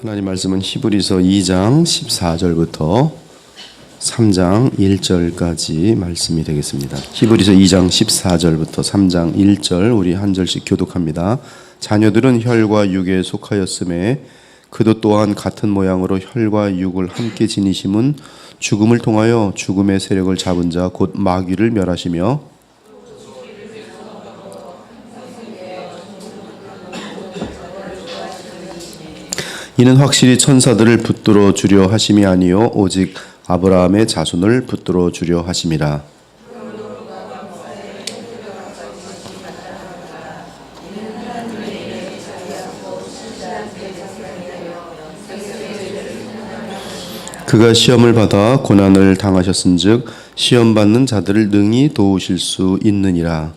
하나님 말씀은 히브리서 2장 14절부터 3장 1절까지 말씀이 되겠습니다. 히브리서 2장 14절부터 3장 1절 우리 한 절씩 교독합니다. 자녀들은 혈과 육에 속하였음에 그도 또한 같은 모양으로 혈과 육을 함께 지니심은 죽음을 통하여 죽음의 세력을 잡은 자 곧 마귀를 멸하시며 이는 확실히 천사들을 붙들어 주려 하심이 아니요 오직 아브라함의 자손을 붙들어 주려 하심이라. 그가 시험을 받아 고난을 당하셨은즉 시험 받는 자들을 능히 도우실 수 있느니라.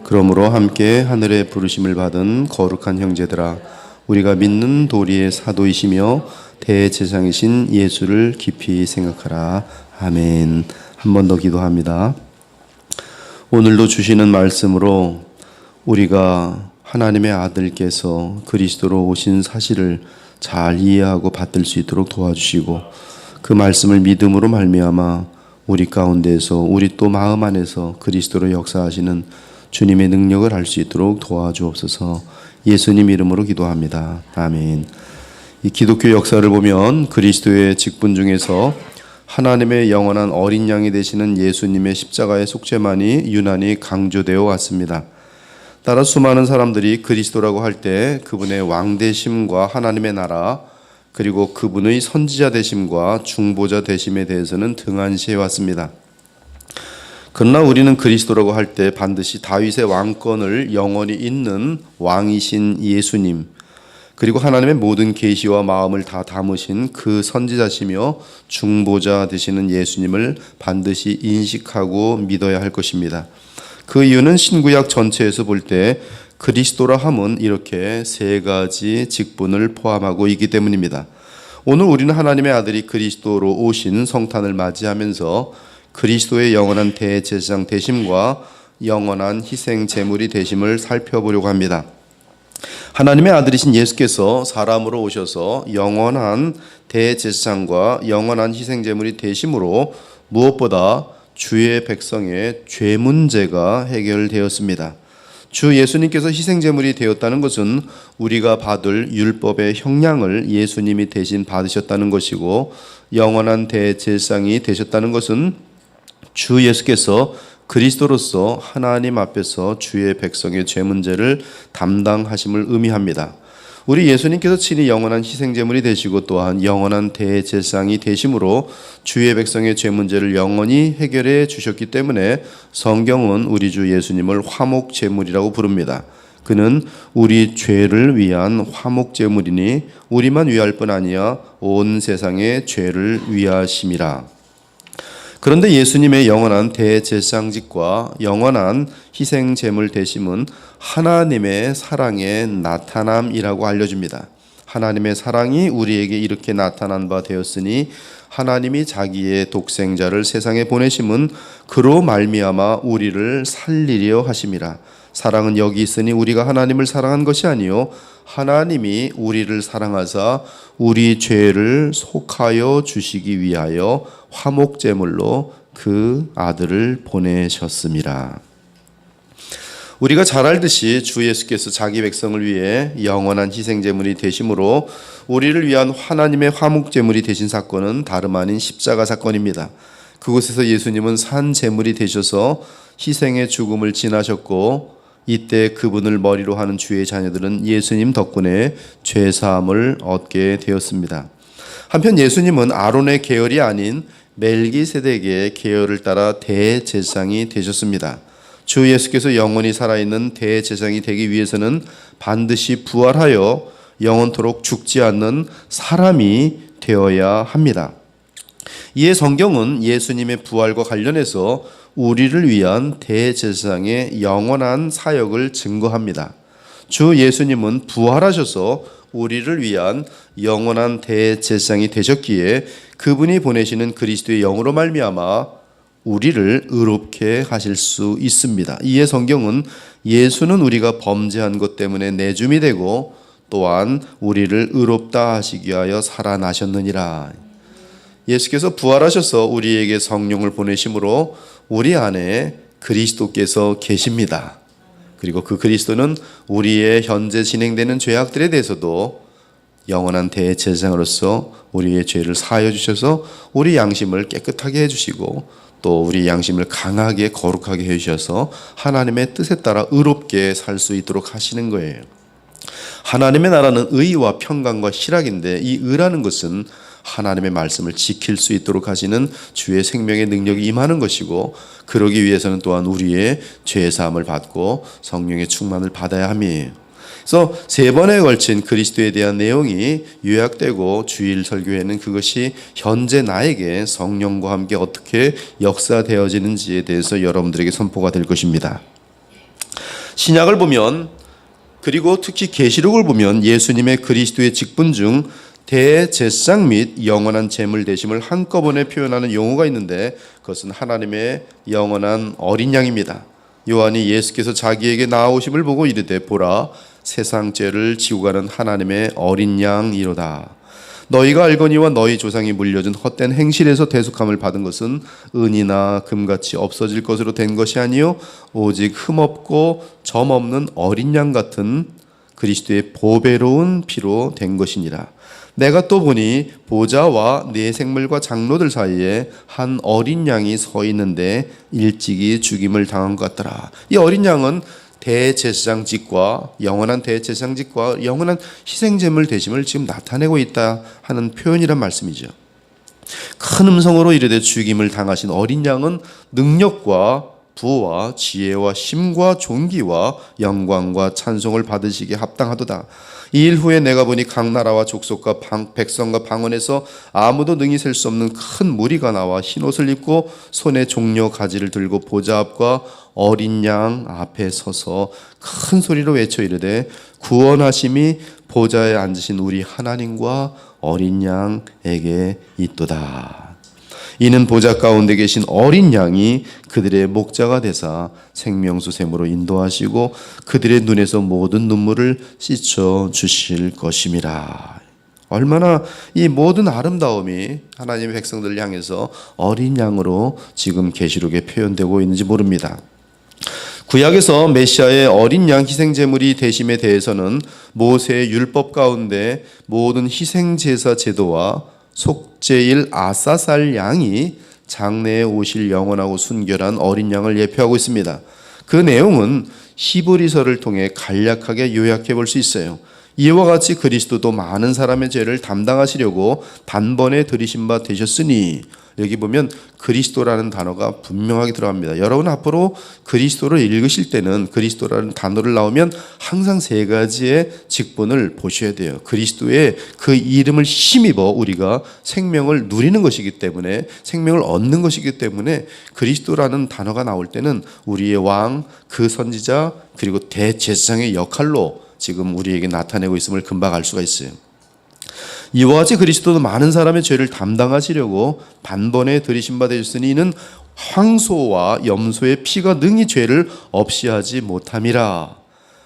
그러므로 함께 하늘의 부르심을 받은 거룩한 형제들아, 우리가 믿는 도리의 사도이시며 대제사장이신 예수를 깊이 생각하라. 아멘. 한 번 더 기도합니다. 오늘도 주시는 말씀으로 우리가 하나님의 아들께서 그리스도로 오신 사실을 잘 이해하고 받들 수 있도록 도와주시고, 그 말씀을 믿음으로 말미암아 우리 가운데서 우리 또 마음 안에서 그리스도로 역사하시는 주님의 능력을 알 수 있도록 도와주옵소서. 예수님 이름으로 기도합니다. 아멘. 이 기독교 역사를 보면 그리스도의 직분 중에서 하나님의 영원한 어린 양이 되시는 예수님의 십자가의 속죄만이 유난히 강조되어 왔습니다. 따라 수많은 사람들이 그리스도라고 할 때 그분의 왕되심과 하나님의 나라, 그리고 그분의 선지자 되심과 중보자 되심에 대해서는 등한시해 왔습니다. 그러나 우리는 그리스도라고 할 때 반드시 다윗의 왕권을 영원히 잇는 왕이신 예수님, 그리고 하나님의 모든 계시와 마음을 다 담으신 그 선지자시며 중보자 되시는 예수님을 반드시 인식하고 믿어야 할 것입니다. 그 이유는 신구약 전체에서 볼 때 그리스도라 함은 이렇게 세 가지 직분을 포함하고 있기 때문입니다. 오늘 우리는 하나님의 아들이 그리스도로 오신 성탄을 맞이하면서 그리스도의 영원한 대제사장 되심과 영원한 희생 제물이 되심을 살펴보려고 합니다. 하나님의 아들이신 예수께서 사람으로 오셔서 영원한 대제사장과 영원한 희생 제물이 되심으로 무엇보다 주의 백성의 죄 문제가 해결되었습니다. 주 예수님께서 희생 제물이 되었다는 것은 우리가 받을 율법의 형량을 예수님이 대신 받으셨다는 것이고, 영원한 대제사장이 되셨다는 것은 주 예수께서 그리스도로서 하나님 앞에서 주의 백성의 죄 문제를 담당하심을 의미합니다. 우리 예수님께서 친히 영원한 희생제물이 되시고 또한 영원한 대제사장이 되심으로 주의 백성의 죄 문제를 영원히 해결해 주셨기 때문에 성경은 우리 주 예수님을 화목제물이라고 부릅니다. 그는 우리 죄를 위한 화목제물이니 우리만 위할 뿐 아니야 온 세상의 죄를 위하심이라. 그런데 예수님의 영원한 대제사장직과 영원한 희생제물 되심은 하나님의 사랑의 나타남이라고 알려줍니다. 하나님의 사랑이 우리에게 이렇게 나타난 바 되었으니 하나님이 자기의 독생자를 세상에 보내심은 그로 말미암아 우리를 살리려 하심이라. 사랑은 여기 있으니 우리가 하나님을 사랑한 것이 아니요 하나님이 우리를 사랑하사 우리 죄를 속하여 주시기 위하여 화목제물로 그 아들을 보내셨습니다. 우리가 잘 알듯이 주 예수께서 자기 백성을 위해 영원한 희생제물이 되심으로 우리를 위한 하나님의 화목제물이 되신 사건은 다름 아닌 십자가 사건입니다. 그곳에서 예수님은 산제물이 되셔서 희생의 죽음을 지나셨고, 이때 그분을 머리로 하는 주의 자녀들은 예수님 덕분에 죄사함을 얻게 되었습니다. 한편 예수님은 아론의 계열이 아닌 멜기세덱의 계열을 따라 대제사장이 되셨습니다. 주 예수께서 영원히 살아있는 대제사장이 되기 위해서는 반드시 부활하여 영원토록 죽지 않는 사람이 되어야 합니다. 이에 성경은 예수님의 부활과 관련해서 우리를 위한 대제사장의 영원한 사역을 증거합니다. 주 예수님은 부활하셔서 우리를 위한 영원한 대제사장이 되셨기에 그분이 보내시는 그리스도의 영으로 말미암아 우리를 의롭게 하실 수 있습니다. 이에 성경은 예수는 우리가 범죄한 것 때문에 내줌이 되고 또한 우리를 의롭다 하시기 위하여 살아나셨느니라. 예수께서 부활하셔서 우리에게 성령을 보내심으로 우리 안에 그리스도께서 계십니다. 그리고 그 그리스도는 우리의 현재 진행되는 죄악들에 대해서도 영원한 대제사장으로서 우리의 죄를 사하여 주셔서 우리 양심을 깨끗하게 해주시고 또 우리 양심을 강하게 거룩하게 해주셔서 하나님의 뜻에 따라 의롭게 살 수 있도록 하시는 거예요. 하나님의 나라는 의와 평강과 희락인데 이 의라는 것은 하나님의 말씀을 지킬 수 있도록 하시는 주의 생명의 능력이 임하는 것이고, 그러기 위해서는 또한 우리의 죄사함을 받고 성령의 충만을 받아야 함이에요. 그래서 3번에 걸친 그리스도에 대한 내용이 요약되고 주일 설교에는 그것이 현재 나에게 성령과 함께 어떻게 역사되어지는지에 대해서 여러분들에게 선포가 될 것입니다. 신약을 보면, 그리고 특히 계시록을 보면 예수님의 그리스도의 직분 중 대제사장 및 영원한 제물 되심을 한꺼번에 표현하는 용어가 있는데 그것은 하나님의 영원한 어린 양입니다. 요한이 예수께서 자기에게 나아오심을 보고 이르되 보라 세상 죄를 지고 가는 하나님의 어린 양이로다. 너희가 알거니와 너희 조상이 물려준 헛된 행실에서 대속함을 받은 것은 은이나 금같이 없어질 것으로 된 것이 아니요 오직 흠없고 점없는 어린 양 같은 그리스도의 보배로운 피로 된 것이니라. 내가 또 보니 보좌와 네 생물과 장로들 사이에 한 어린 양이 서 있는데 일찍이 죽임을 당한 것 같더라. 이 어린 양은 대제사장직과 영원한 대제사장직과 영원한 희생제물 되심을 지금 나타내고 있다 하는 표현이란 말씀이죠. 큰 음성으로 이르되 죽임을 당하신 어린 양은 능력과 부와 지혜와 힘과 존귀와 영광과 찬송을 받으시기에 합당하도다. 이 일 후에 내가 보니 각 나라와 족속과 백성과 방언에서 아무도 능히 셀 수 없는 큰 무리가 나와 흰옷을 입고 손에 종려 가지를 들고 보좌 앞과 어린 양 앞에 서서 큰 소리로 외쳐 이르되 구원하심이 보좌에 앉으신 우리 하나님과 어린 양에게 있도다. 이는 보좌 가운데 계신 어린 양이 그들의 목자가 되사 생명수 샘으로 인도하시고 그들의 눈에서 모든 눈물을 씻어 주실 것임이라. 얼마나 이 모든 아름다움이 하나님의 백성들을 향해서 어린 양으로 지금 계시록에 표현되고 있는지 모릅니다. 구약에서 메시아의 어린 양 희생제물이 되심에 대해서는 모세의 율법 가운데 모든 희생제사 제도와 속죄일 아사살 양이 장래에 오실 영원하고 순결한 어린 양을 예표하고 있습니다. 그 내용은 히브리서를 통해 간략하게 요약해 볼 수 있어요. 이와 같이 그리스도도 많은 사람의 죄를 담당하시려고 단번에 들이신 바 되셨으니, 여기 보면 그리스도라는 단어가 분명하게 들어갑니다. 여러분 앞으로 그리스도를 읽으실 때는 그리스도라는 단어를 나오면 항상 3가지의 직분을 보셔야 돼요. 그리스도의 그 이름을 힘입어 우리가 생명을 누리는 것이기 때문에, 생명을 얻는 것이기 때문에 그리스도라는 단어가 나올 때는 우리의 왕, 그 선지자, 그리고 대제사장의 역할로 지금 우리에게 나타내고 있음을 금방 알 수가 있어요. 이와 같이 그리스도도 많은 사람의 죄를 담당하시려고 단번에 들이신 바 되셨으니 이는 황소와 염소의 피가 능히 죄를 없이 하지 못함이라.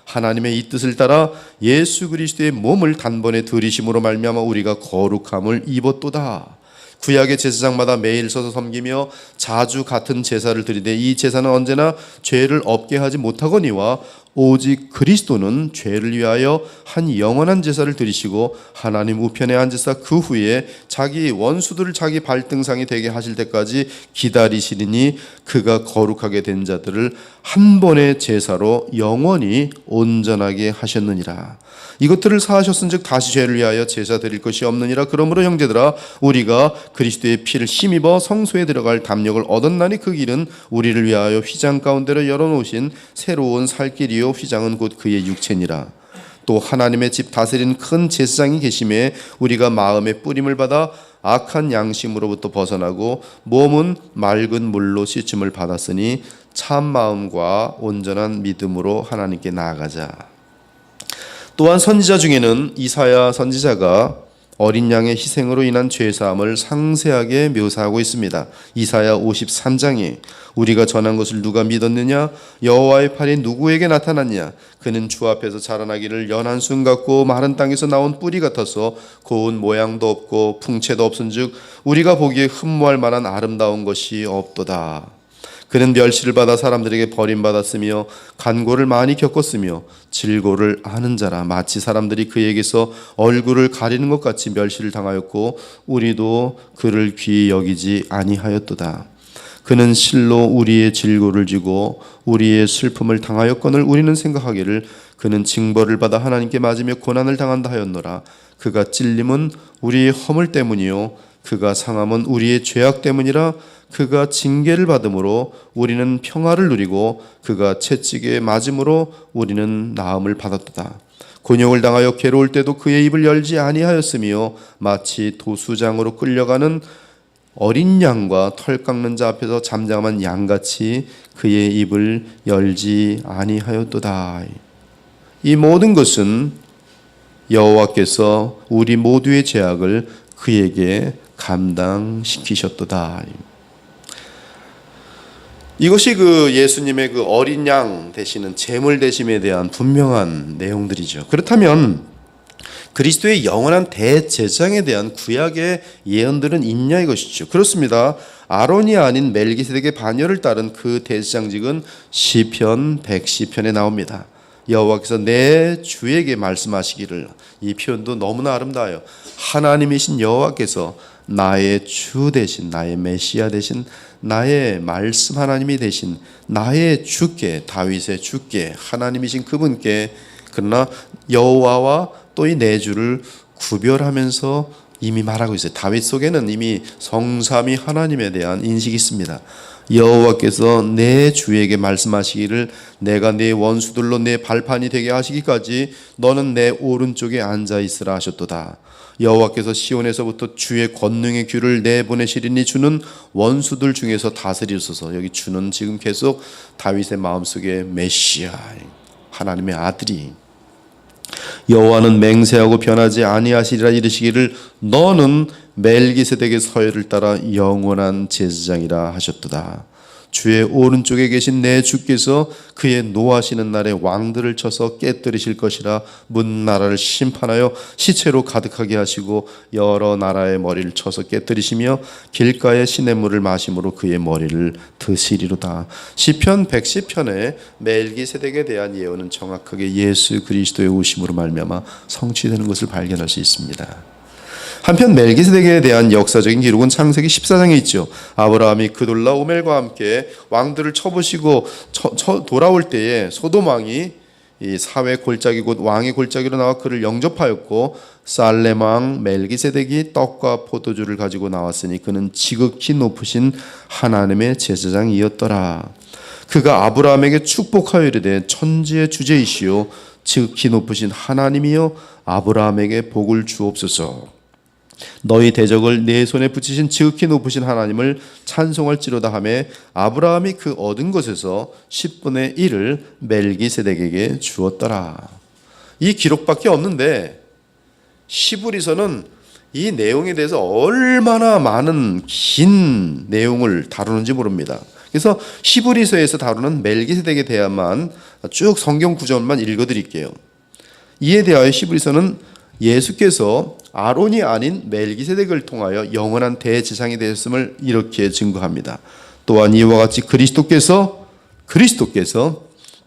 하나님의 이 뜻을 따라 예수 그리스도의 몸을 단번에 들이심으로 말미암아 우리가 거룩함을 입었도다. 구약의 제사장마다 매일 서서 섬기며 자주 같은 제사를 드리되 이 제사는 언제나 죄를 없게 하지 못하거니와 오직 그리스도는 죄를 위하여 한 영원한 제사를 드리시고 하나님 우편에 앉으사 그 후에 자기 원수들을 자기 발등상이 되게 하실 때까지 기다리시리니 그가 거룩하게 된 자들을 한 번의 제사로 영원히 온전하게 하셨느니라. 이것들을 사하셨은즉 다시 죄를 위하여 제사 드릴 것이 없느니라. 그러므로 형제들아 우리가 그리스도의 피를 힘입어 성소에 들어갈 담력을 얻었나니 그 길은 우리를 위하여 휘장 가운데로 열어놓으신 새로운 살 길이요 휘장은 곧 그의 육체니라. 또 하나님의 집 다스리는 큰 제사장이 계심에 우리가 마음의 뿌림을 받아 악한 양심으로부터 벗어나고 몸은 맑은 물로 씻음을 받았으니 참 마음과 온전한 믿음으로 하나님께 나아가자. 또한 선지자 중에는 이사야 선지자가 어린 양의 희생으로 인한 죄사함을 상세하게 묘사하고 있습니다. 이사야 53장이 우리가 전한 것을 누가 믿었느냐? 여호와의 팔이 누구에게 나타났냐? 그는 주 앞에서 자라나기를 연한 순 같고 마른 땅에서 나온 뿌리 같아서 고운 모양도 없고 풍채도 없은즉 우리가 보기에 흠모할 만한 아름다운 것이 없도다. 그는 멸시를 받아 사람들에게 버림받았으며 간고를 많이 겪었으며 질고를 아는 자라. 마치 사람들이 그에게서 얼굴을 가리는 것 같이 멸시를 당하였고 우리도 그를 귀히 여기지 아니하였도다. 그는 실로 우리의 질고를 지고 우리의 슬픔을 당하였거늘 우리는 생각하기를 그는 징벌을 받아 하나님께 맞으며 고난을 당한다 하였노라. 그가 찔림은 우리의 허물 때문이요 그가 상함은 우리의 죄악 때문이라. 그가 징계를 받음으로 우리는 평화를 누리고 그가 채찍에 맞음으로 우리는 나음을 받았도다. 곤욕을 당하여 괴로울 때도 그의 입을 열지 아니하였으며 마치 도수장으로 끌려가는 어린 양과 털 깎는 자 앞에서 잠잠한 양같이 그의 입을 열지 아니하였도다. 이 모든 것은 여호와께서 우리 모두의 죄악을 그에게 감당시키셨도다. 이것이 그 예수님의 그 어린 양 되시는 제물 되심에 대한 분명한 내용들이죠. 그렇다면 그리스도의 영원한 대제사장에 대한 구약의 예언들은 있냐 이것이죠. 그렇습니다. 아론이 아닌 멜기세덱의 반열을 따른 그 대제사장직은 시편 110편에 나옵니다. 여호와께서 내 주에게 말씀하시기를, 이 표현도 너무나 아름다워요. 하나님이신 여호와께서 나의 주 되신, 나의 메시아 되신, 나의 말씀 하나님이 되신 나의 주께, 다윗의 주께, 하나님이신 그분께, 그러나 여호와와 또 이 내 주를 구별하면서 이미 말하고 있어요. 다윗 속에는 이미 성삼위 하나님에 대한 인식이 있습니다. 여호와께서 내 주에게 말씀하시기를 내가 네 원수들로 내 발판이 되게 하시기까지 너는 내 오른쪽에 앉아 있으라 하셨도다. 여호와께서 시온에서부터 주의 권능의 귀를 내보내시리니 주는 원수들 중에서 다스리소서. 여기 주는 지금 계속 다윗의 마음속에 메시아, 하나님의 아들이, 여호와는 맹세하고 변하지 아니하시리라 이르시기를 너는 멜기세덱의 서열을 따라 영원한 제사장이라 하셨도다. 주의 오른쪽에 계신 내 주께서 그의 노하시는 날에 왕들을 쳐서 깨뜨리실 것이라. 문 나라를 심판하여 시체로 가득하게 하시고 여러 나라의 머리를 쳐서 깨뜨리시며 길가의 시냇물을 마심으로 그의 머리를 드시리로다. 시편 110편에 멜기세덱에 대한 예언은 정확하게 예수 그리스도의 오심으로 말미암아 성취되는 것을 발견할 수 있습니다. 한편 멜기세덱에 대한 역사적인 기록은 창세기 14장에 있죠. 아브라함이 그돌라오멜과 함께 왕들을 쳐부시고 돌아올 때에 소돔 왕이 이 사회 골짜기 곧 왕의 골짜기로 나와 그를 영접하였고, 살렘 왕 멜기세덱이 떡과 포도주를 가지고 나왔으니 그는 지극히 높으신 하나님의 제사장이었더라. 그가 아브라함에게 축복하여 이르되 천지의 주제이시오 지극히 높으신 하나님이여 아브라함에게 복을 주옵소서. 너희 대적을 내 손에 붙이신 지극히 높으신 하나님을 찬송할지로다 하매 아브라함이 그 얻은 것에서 10분의 1을 멜기세덱에게 주었더라. 이 기록밖에 없는데 히브리서는 이 내용에 대해서 얼마나 많은 긴 내용을 다루는지 모릅니다. 그래서 히브리서에서 다루는 멜기세덱에 대한만 쭉 성경 구절만 읽어드릴게요. 이에 대하여 히브리서는 예수께서 아론이 아닌 멜기세덱을 통하여 영원한 대제사장이 되었음을 이렇게 증거합니다. 또한 이와 같이 그리스도께서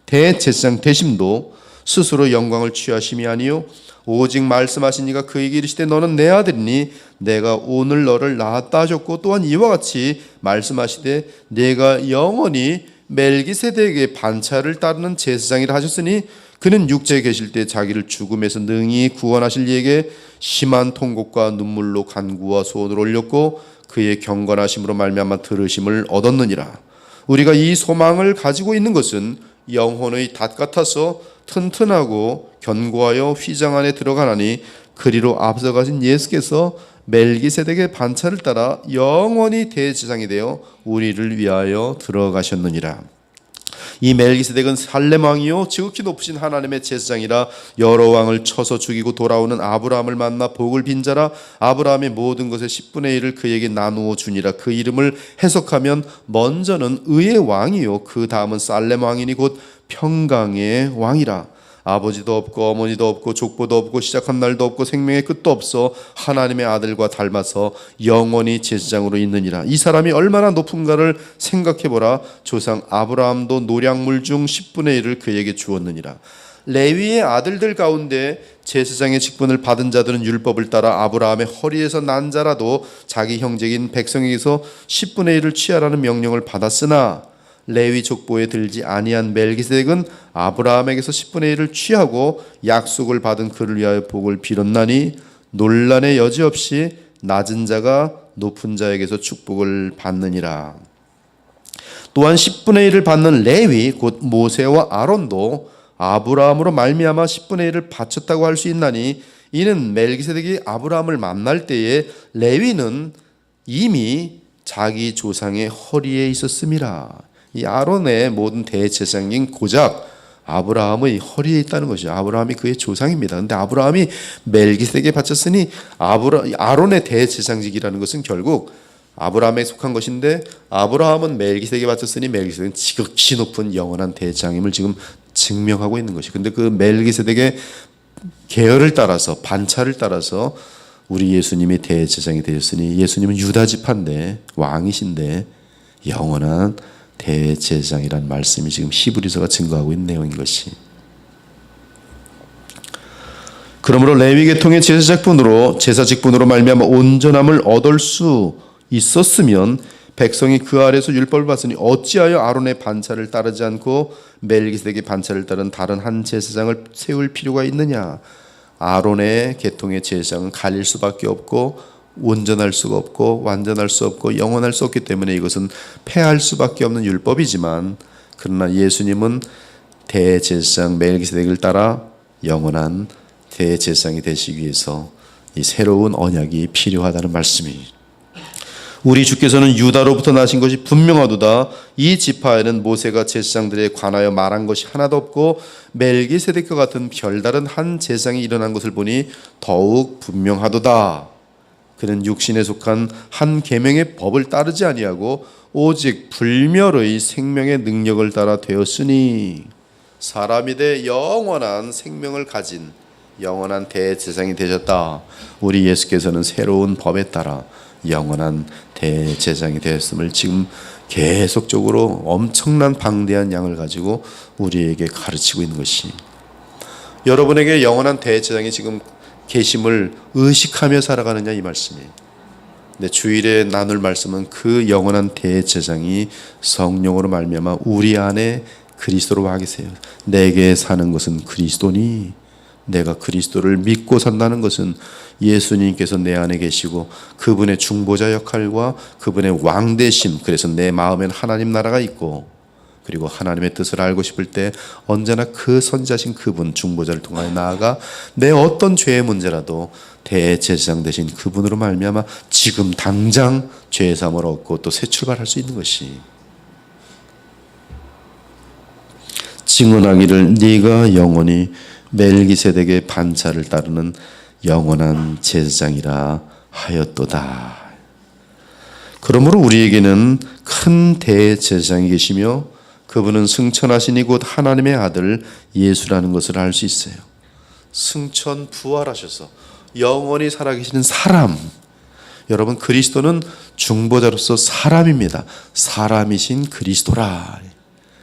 대제사장 되심도 스스로 영광을 취하심이 아니요 오직 말씀하신 이가 그에게 이르시되 너는 내 아들이니 내가 오늘 너를 낳았다 하셨고, 또한 이와 같이 말씀하시되 내가 영원히 멜기세덱의 반차를 따르는 제사장이라 하셨으니 그는 육체에 계실 때 자기를 죽음에서 능히 구원하실 이에게 심한 통곡과 눈물로 간구와 소원을 올렸고 그의 경건하심으로 말미암아 들으심을 얻었느니라. 우리가 이 소망을 가지고 있는 것은 영혼의 닷 같아서 튼튼하고 견고하여 휘장 안에 들어가나니 그리로 앞서가신 예수께서 멜기세덱의 반차를 따라 영원히 대제사장이 되어 우리를 위하여 들어가셨느니라. 이 멜기세덱은 살렘 왕이요 지극히 높으신 하나님의 제사장이라 여러 왕을 쳐서 죽이고 돌아오는 아브라함을 만나 복을 빈자라. 아브라함의 모든 것의 10분의 1을 그에게 나누어 주니라. 그 이름을 해석하면 먼저는 의의 왕이요 그 다음은 살렘 왕이니 곧 평강의 왕이라. 아버지도 없고 어머니도 없고 족보도 없고 시작한 날도 없고 생명의 끝도 없어 하나님의 아들과 닮아서 영원히 제사장으로 있느니라. 이 사람이 얼마나 높은가를 생각해보라. 조상 아브라함도 노량물 중 10분의 1을 그에게 주었느니라. 레위의 아들들 가운데 제사장의 직분을 받은 자들은 율법을 따라 아브라함의 허리에서 난 자라도 자기 형제인 백성에게서 10분의 1을 취하라는 명령을 받았으나 레위 족보에 들지 아니한 멜기세덱은 아브라함에게서 10분의 1을 취하고 약속을 받은 그를 위하여 복을 빌었나니 논란의 여지 없이 낮은 자가 높은 자에게서 축복을 받느니라. 또한 10분의 1을 받는 레위 곧 모세와 아론도 아브라함으로 말미암아 10분의 1을 바쳤다고 할 수 있나니 이는 멜기세덱이 아브라함을 만날 때에 레위는 이미 자기 조상의 허리에 있었음이라. 이 아론의 모든 대제사장인 고작 아브라함의 허리에 있다는 것이죠. 아브라함이 그의 조상입니다. 그런데 아브라함이 멜기세덱에 바쳤으니 아론의 대제사장직이라는 것은 결국 아브라함에 속한 것인데 아브라함은 멜기세덱에 바쳤으니 멜기세덱은 지극히 높은 영원한 대제사장임을 지금 증명하고 있는 것이. 근데 그 멜기세덱의 계열을 따라서 반차를 따라서 우리 예수님이 대제사장이 되셨으니 예수님은 유다 지파인데 왕이신데 영원한 대제사장이란 말씀이 지금 히브리서가 증거하고 있는 내용인 것이. 그러므로 레위 계통의 제사 직분으로 말미암아 온전함을 얻을 수 있었으면 백성이 그 아래서 율법을 받으니 어찌하여 아론의 반차를 따르지 않고 멜기세덱의 반차를 따른 다른 한 제사장을 세울 필요가 있느냐. 아론의 계통의 제사장은 갈릴 수밖에 없고 온전할 수가 없고 완전할 수 없고 영원할 수 없기 때문에 이것은 폐할 수밖에 없는 율법이지만 그러나 예수님은 대제사장 멜기세덱을 따라 영원한 대제사장이 되시기 위해서 이 새로운 언약이 필요하다는 말씀이. 우리 주께서는 유다로부터 나신 것이 분명하도다. 이 지파에는 모세가 제사장들에 관하여 말한 것이 하나도 없고 멜기세덱과 같은 별다른 한 제사장이 일어난 것을 보니 더욱 분명하도다. 그는 육신에 속한 한 계명의 법을 따르지 아니하고 오직 불멸의 생명의 능력을 따라 되었으니 사람이 돼 영원한 생명을 가진 영원한 대제사장이 되셨다. 우리 예수께서는 새로운 법에 따라 영원한 대제사장이 되었음을 지금 계속적으로 엄청난 방대한 양을 가지고 우리에게 가르치고 있는 것이. 여러분에게 영원한 대제사장이 지금 계심을 의식하며 살아가느냐 이 말씀이에요. 근데 주일에 나눌 말씀은 그 영원한 대제사장이 성령으로 말미암아 우리 안에 그리스도로 와 계세요. 내게 사는 것은 그리스도니 내가 그리스도를 믿고 산다는 것은 예수님께서 내 안에 계시고 그분의 중보자 역할과 그분의 왕되심, 그래서 내 마음엔 하나님 나라가 있고 그리고 하나님의 뜻을 알고 싶을 때 언제나 그 선지자신 그분 중보자를 통하여 나아가 내 어떤 죄의 문제라도 대제사장 되신 그분으로 말미암아 지금 당장 죄 사함을 얻고 또 새 출발할 수 있는 것이. 증언하기를 네가 영원히 멜기세덱의 반차를 따르는 영원한 제사장이라 하였도다. 그러므로 우리에게는 큰 대제사장이 계시며 그분은 승천하시니 곧 하나님의 아들 예수라는 것을 알 수 있어요. 승천 부활하셔서 영원히 살아계시는 사람. 여러분 그리스도는 중보자로서 사람입니다. 사람이신 그리스도라.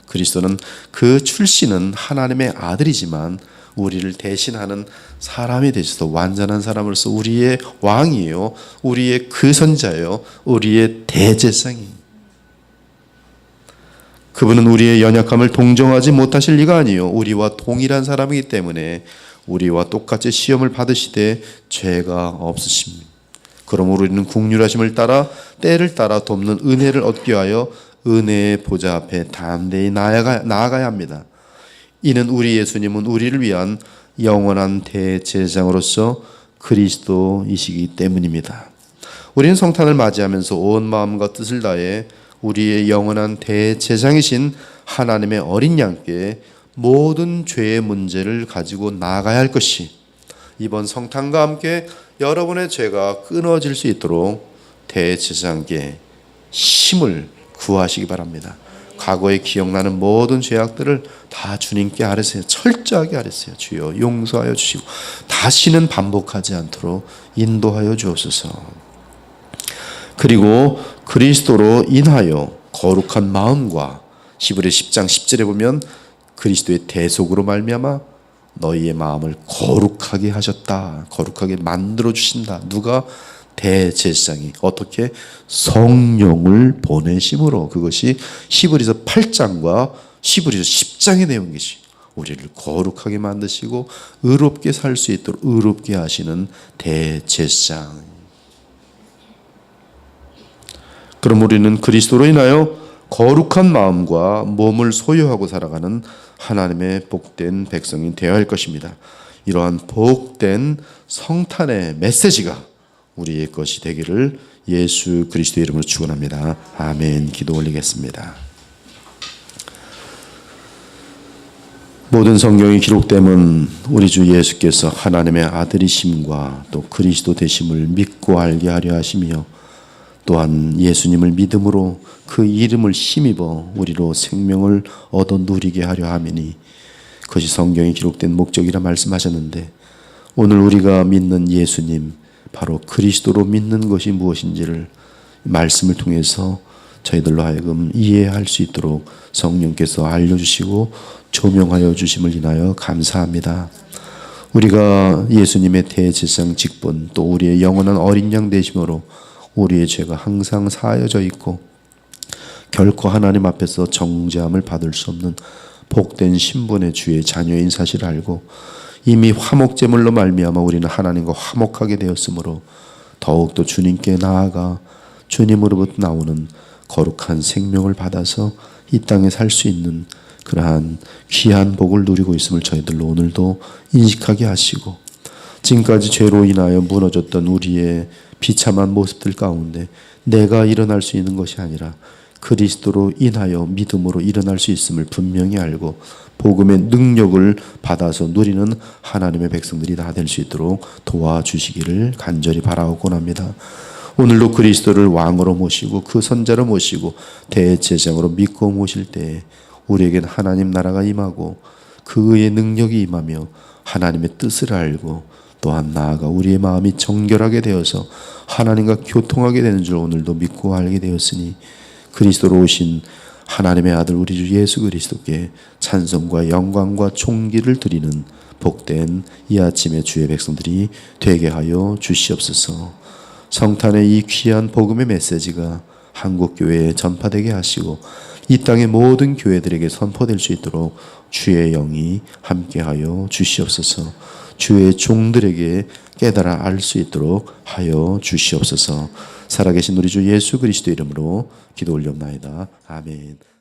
그리스도는 그 출신은 하나님의 아들이지만 우리를 대신하는 사람이 되셔서 완전한 사람으로서 우리의 왕이에요. 우리의 그 선자예요. 우리의 대제사장이. 그분은 우리의 연약함을 동정하지 못하실 리가 아니요 우리와 동일한 사람이기 때문에 우리와 똑같이 시험을 받으시되 죄가 없으십니다. 그러므로 우리는 긍휼하심을 따라 때를 따라 돕는 은혜를 얻기 위하여 은혜의 보좌 앞에 담대히 나아가야 합니다. 이는 우리 예수님은 우리를 위한 영원한 대제사장으로서 그리스도이시기 때문입니다. 우리는 성탄을 맞이하면서 온 마음과 뜻을 다해 우리의 영원한 대제사장이신 하나님의 어린 양께 모든 죄의 문제를 가지고 나아가야 할 것이, 이번 성탄과 함께 여러분의 죄가 끊어질 수 있도록 대제사장께 힘을 구하시기 바랍니다. 과거에 기억나는 모든 죄악들을 다 주님께 아뢰세요. 철저하게 아뢰세요. 주여 용서하여 주시고 다시는 반복하지 않도록 인도하여 주옵소서. 그리고 그리스도로 인하여 거룩한 마음과, 히브리 10장 10절에 보면 그리스도의 대속으로 말미암아 너희의 마음을 거룩하게 하셨다. 거룩하게 만들어 주신다. 누가? 대제사장이. 어떻게? 성령을 보내심으로. 그것이 히브리서 8장과 히브리서 10장의 내용이시. 우리를 거룩하게 만드시고 의롭게 살 수 있도록 의롭게 하시는 대제사장. 그럼 우리는 그리스도로 인하여 거룩한 마음과 몸을 소유하고 살아가는 하나님의 복된 백성이 되어야 할 것입니다. 이러한 복된 성탄의 메시지가 우리의 것이 되기를 예수 그리스도의 이름으로 축원합니다. 아멘. 기도 올리겠습니다. 모든 성경이 기록됨은 우리 주 예수께서 하나님의 아들이심과 또 그리스도 되심을 믿고 알게 하려 하시며, 또한 예수님을 믿음으로 그 이름을 힘입어 우리로 생명을 얻어 누리게 하려 함이니 그것이 성경에 기록된 목적이라 말씀하셨는데, 오늘 우리가 믿는 예수님, 바로 그리스도로 믿는 것이 무엇인지를 말씀을 통해서 저희들로 하여금 이해할 수 있도록 성령께서 알려주시고 조명하여 주심을 인하여 감사합니다. 우리가 예수님의 대제사장 직분, 또 우리의 영원한 어린 양 되심으로 우리의 죄가 항상 사여져 있고 결코 하나님 앞에서 정죄함을 받을 수 없는 복된 신분의 주의 자녀인 사실을 알고 이미 화목제물로 말미암아 우리는 하나님과 화목하게 되었으므로 더욱더 주님께 나아가 주님으로부터 나오는 거룩한 생명을 받아서 이 땅에 살 수 있는 그러한 귀한 복을 누리고 있음을 저희들로 오늘도 인식하게 하시고, 지금까지 죄로 인하여 무너졌던 우리의 비참한 모습들 가운데 내가 일어날 수 있는 것이 아니라 그리스도로 인하여 믿음으로 일어날 수 있음을 분명히 알고 복음의 능력을 받아서 누리는 하나님의 백성들이 다 될 수 있도록 도와주시기를 간절히 바라오곤 합니다. 오늘도 그리스도를 왕으로 모시고 그 선자로 모시고 대제사장으로 믿고 모실 때에 우리에게는 하나님 나라가 임하고 그의 능력이 임하며 하나님의 뜻을 알고 또한 나아가 우리의 마음이 정결하게 되어서 하나님과 교통하게 되는 줄 오늘도 믿고 알게 되었으니, 그리스도로 오신 하나님의 아들 우리 주 예수 그리스도께 찬송과 영광과 존귀를 드리는 복된 이 아침에 주의 백성들이 되게 하여 주시옵소서. 성탄의 이 귀한 복음의 메시지가 한국교회에 전파되게 하시고 이 땅의 모든 교회들에게 선포될 수 있도록 주의 영이 함께하여 주시옵소서. 주의 종들에게 깨달아 알 수 있도록 하여 주시옵소서. 살아계신 우리 주 예수 그리스도 이름으로 기도 올려옵나이다. 아멘.